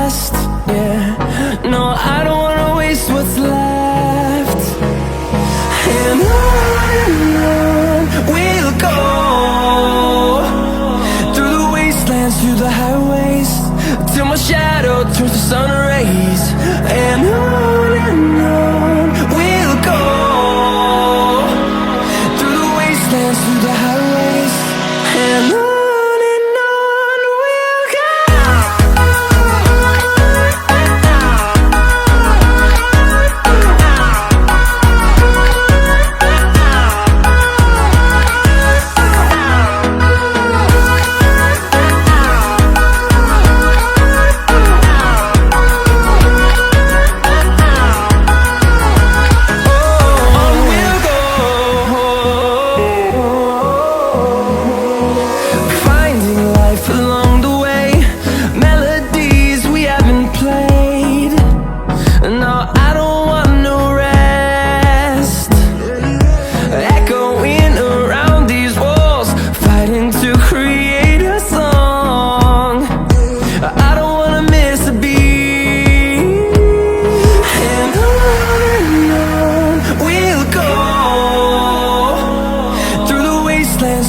trust. Yeah, no, I don't wanna waste what's left. And on we'll go, through the wastelands, through the highways, till my shadow turns to sun rays. And on we'll go, through the wastelands, through the highways, and on.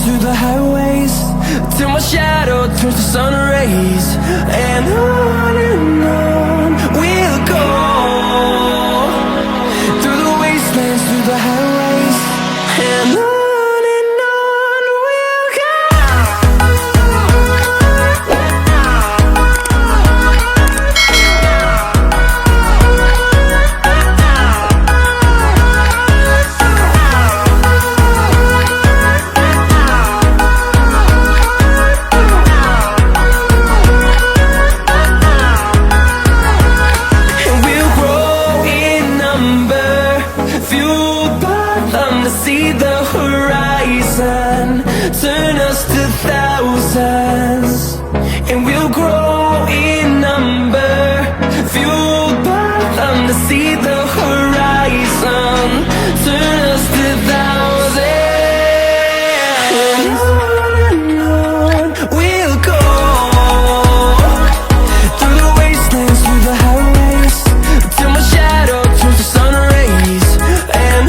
Through the highways, till my shadow turns to sun rays. And on we'll go, through the wastelands, through the highways, and on we'll go. See the horizon turn us to thousands, and we'll grow in number, fueled by them to see the horizon turn us to thousands. And on we'll go, through the wastelands, through the highways, till my shadow turns to sun rays. And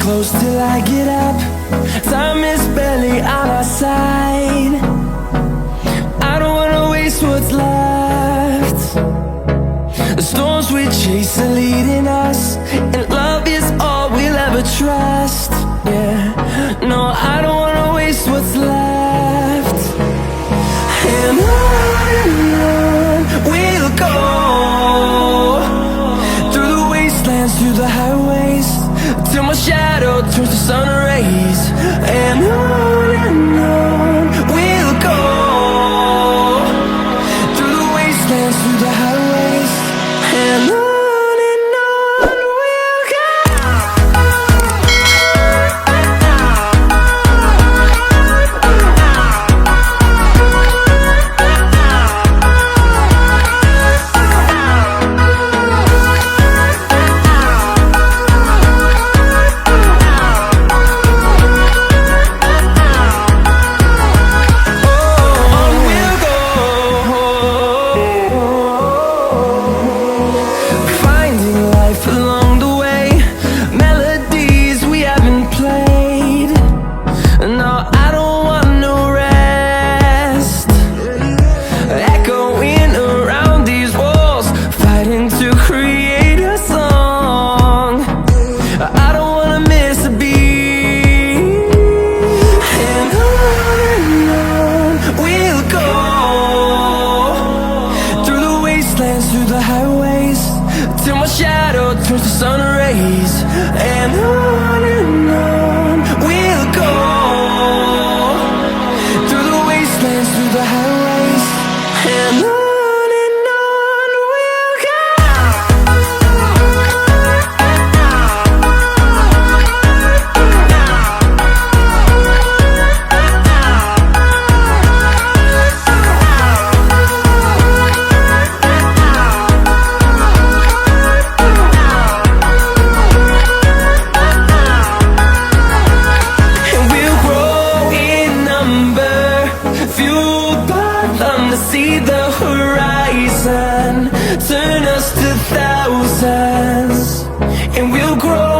close till I get up, time is barely on our side. I don't wanna waste what's left. The storms we chase are leading us, and love is all we'll ever trust. Yeah, no, I don't wanna waste what's left. And on we'll go, through the wastelands, through the highways, till my shadow turns to sun rays. And on we'll go, through the wastelands, through the highways, and on. Turns to sun rays. And on we'll go, through the wastelands, through the highways, and on we'll turn us to thousands, and we'll grow